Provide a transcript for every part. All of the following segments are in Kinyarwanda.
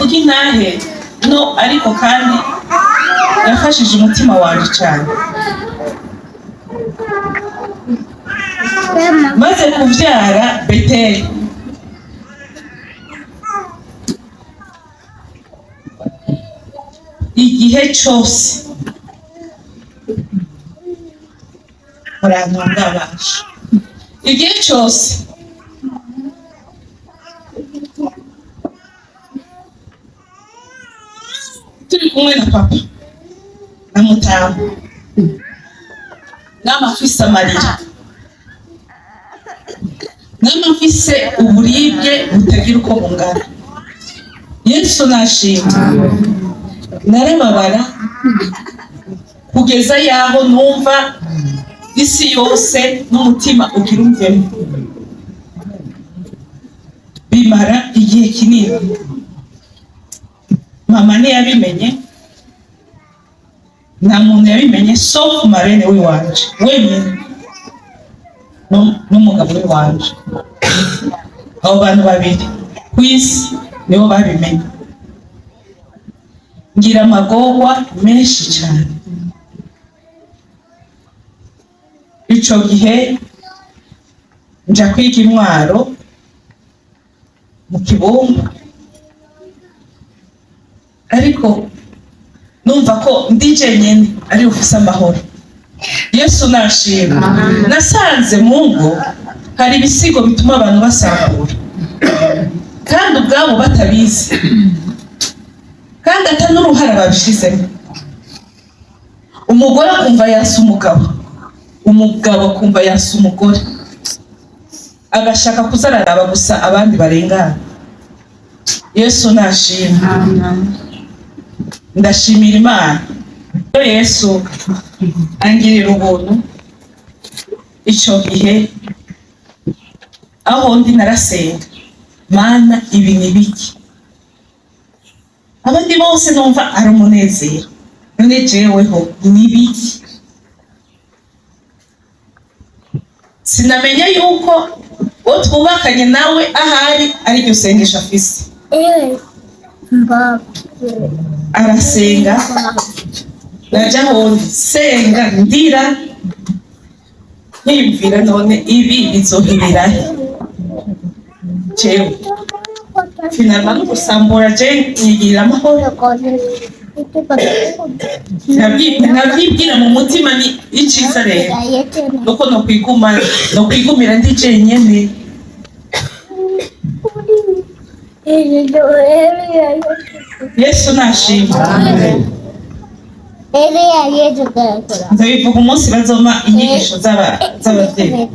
simvuga intahe no, ariko kandi yafashije umutima wanje cyane. Maze kuvyara Beteli, igihe cyose murantungabasha, igihe cyose turi kumwe na papa na mutamu n'amafise amarira n'amafise uburibwe butagira uko bungana. Yesu nashimwe. Narababara kugeza yaho numva isi yose n'umutima ugira umvemo. Bimara igihe kinini. Mama ntiyabimenye, nta muntu yabimenye sauf marene w'iwanje wenyine n'umugabo w'iwanje. Abo bantu babiri ku isi nibo babimenye. Ngira amagorwa menshi cyane. Ico gihe nja kwiga intwaro mu Kibumba, ariko numva ko ndi jenyene ari ufise amahoro. Yesu nashimwe. Nasanze mu ngo hari ibisigo bituma abantu basambura kandi ubwabo batabizi, kandi ata n'uruhara babishizemo. Umugore akumva yasa umugabo, umugabo akumva yasa umugore, agashaka kuzararaba gusa abandi barengana. Yesu nashimwe. Ndashimira Imana. Yesu angirira ubuntu. Ico gihe aho ndi narasenga, Mana ibi ni biki? Abandi bose numva ari umunezero, none jeweho ni biki? Sinamenya yuko uwo twubakanye nawe ahari ari ryo sengesho afise. Arasenga, naja hondi senga ndira nkiyumvira none ibi bizohirirahe? Jewe finalmente no gusambura je nyigira amahoro. Navyibwira mu mutima ni iciza rero nuko nokwigumira ndi jenyene. Yesu nashimwe. Ndabivuga umunsi bazoma inyigisho z'abavyeyi.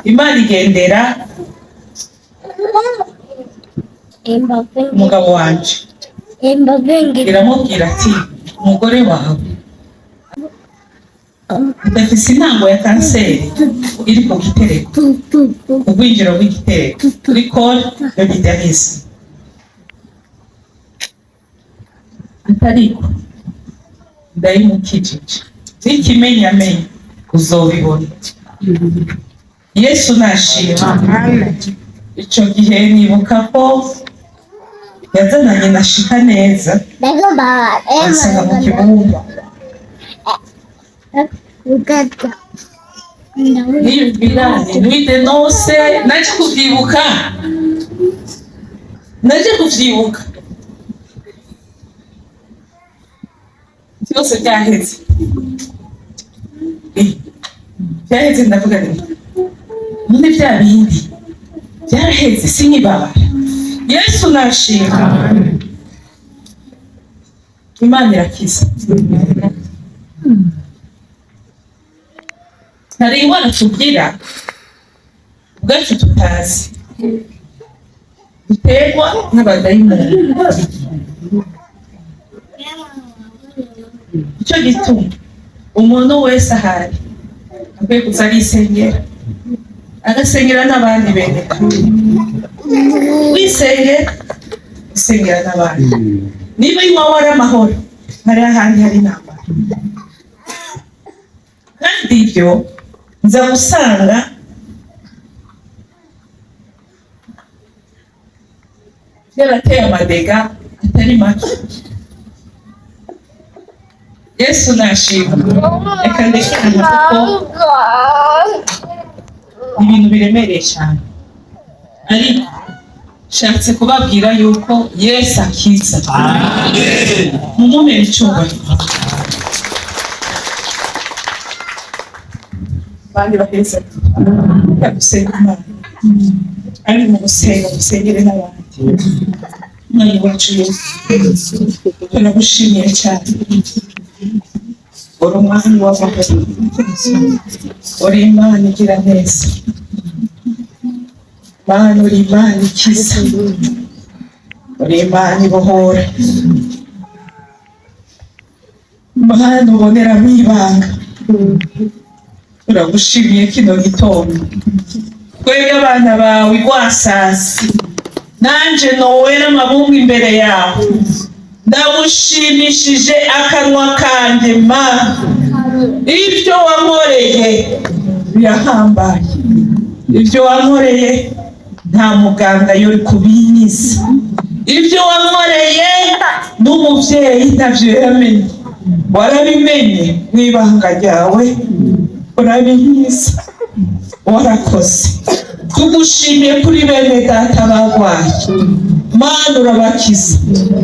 Imana igendera umugabo wanje, iramubwira ati umugore wawe udafise intango ya kanseri iri ku gitereko, ubwinjiro bw'igitereko kuri col de l'utérus. Atariko ndayimukijije, n'ikimenyamenya uzobibona. Yesu nashimwe. Ico gihe nibuka ko yazananye na Shika neza asanga mu Kibumba. Niyumvira nuit de noces, naje kuvyibuka byose byaheze. Byaheze ndavuga nti none vya bindi byaraheze sinkibabara. Yesu nashimwe. Imana irakiza. Hari ingwara tugira ubwacu tutazi, duterwa n'abadayimoni. Ico gituma umuntu wese ahari akwiye kuza arisengera, agasengera n'abandi bene. Wisengera n'abandi. Niba iwawe ari amahoro, hari ahandi hari intambara. Kandi ibyo nza gusanga yarateye amadega atari make. Yesu nashimwe. Reka ndekane kuko ibintu biremereye cyane, ariko shatse kubabwira yuko Yesu akiza. Mumumere icyubahiro. Bandi baheza yagusenga Imana, ari mu gusenga musengere n'abandi. Mwami wacu Yesu, turagushimiye cyane. Uri umwami w'amahoro, uri Imana igira neza, Mana uri Imana ikiza, uri Imana ibohora, Mana uboneramo ibanga. Turagushimiye kino gitondo, twebwe abana bawe Rwasasi, nanje nowera amabungu imbere yawe, ndagushimishije akanwa kanjye. Mana, ibyo wankoreye birahambaye, ibyo wankoreye nta muganga yori kubinyiza, ibyo wankoreye n'umubyeyi ntavyo yamenye, warabimenye mw'ibanga ryawe, urabinyiza, warakoze. Tugushimiye kuri bene data barwaye, Mana urabakiza,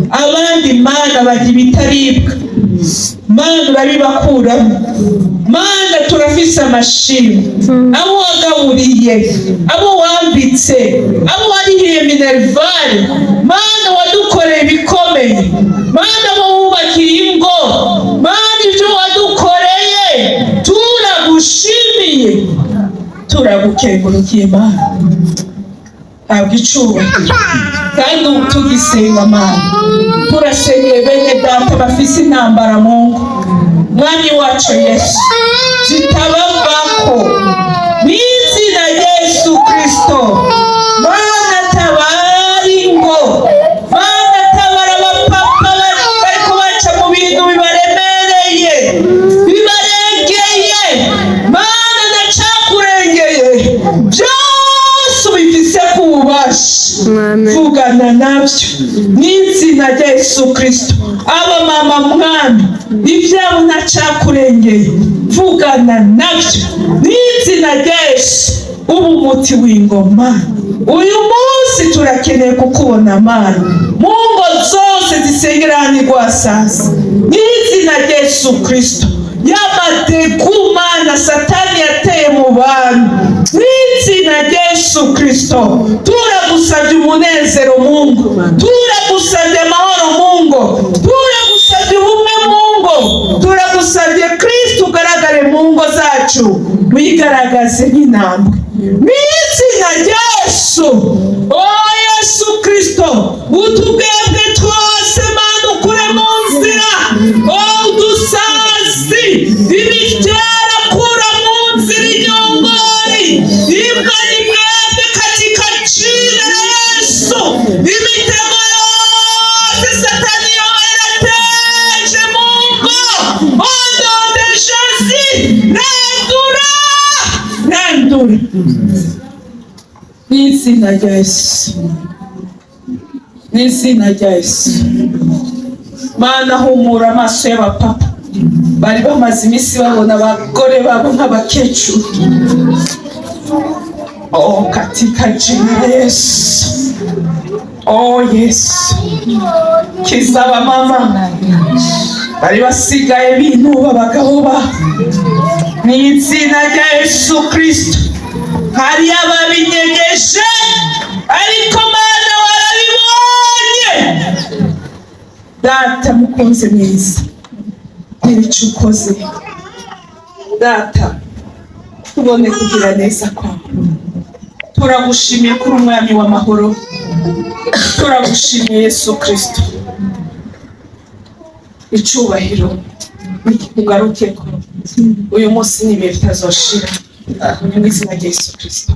abandi Mana barya ibitaribwa, Mana urabibakuramo. Mana turafise amashimwe, abo wagaburiye, abo wambitse, abo warihiye minervale, Mana wadukoreye ibikomeye, Mana abo wubakiye ingo, Mana ibyo wadukoreye turagushimiye, turagukengurukiye Mana. Habwa icubahiro. Kandi ubu tugisenga Mana, turasengeye bene data bafise intambara mu ngo, Mwami wacu Yesu, zitabavako n'izina Yesu Kristo. Mana tabara ingo, Mana tabara abapapa bariko baca mu bintu bibaremereye, bibarengeye, Mana ndacakurengeye, byose ubifise kububasha, vugana navyo n'izina Yesu Kristo. Aba mama Mwami, ivyabo ntacakurengeye, vugana navyo n'izina Yesu. Ubu umuti w'ingoma uyu munsi turakeneye kukubona Mana, mu ngo zose zisengera hano Rwasasi, n'izina Yesu Kristo. Y'amadegu Mana Satani yateye mu bantu, n'izina Yesu Kristo, turagusabye umunezero Mungu, turagusabye amahoro Mungu, turagusabye ubumwe Mungu, turagusabye Kristo ugaragare mu ngo zacu, wigaragaze nk'intambwe n'izina Yesu. Oh Yesu Kristo, utubwebwe twose Mana ukure mu nzira, oh udusazi, imibyara kura mu nzira, inyongori, imbwa n'imwembe katika jina la Yesu. Imitego yose Satani yarateje mu ngo, au nom de Jésus, nandura n'izina rya Yesu, n'izina rya Yesu. Mana humura amaso y'abapapa bari bamaze iminsi babona abagore babo nk'abakecuru. Oh, katika jina la Yesu, oh Yesu, kiza abamama bari basigaye binuba abagabo babo, n'izina rya Yesu Kristo. Hari ababinyegeje, ariko Mana warabibonye. Data mukunzi mwiza, ntirico ukoze Data, tubone kugira neza kwawe. Turagushimiye kuri umwami w'amahoro, turagushimiye Yesu Kristo. Icubahiro ugarukeko uyu munsi n'ibihe bitazoshira, mu izina rya Yesu Kristo.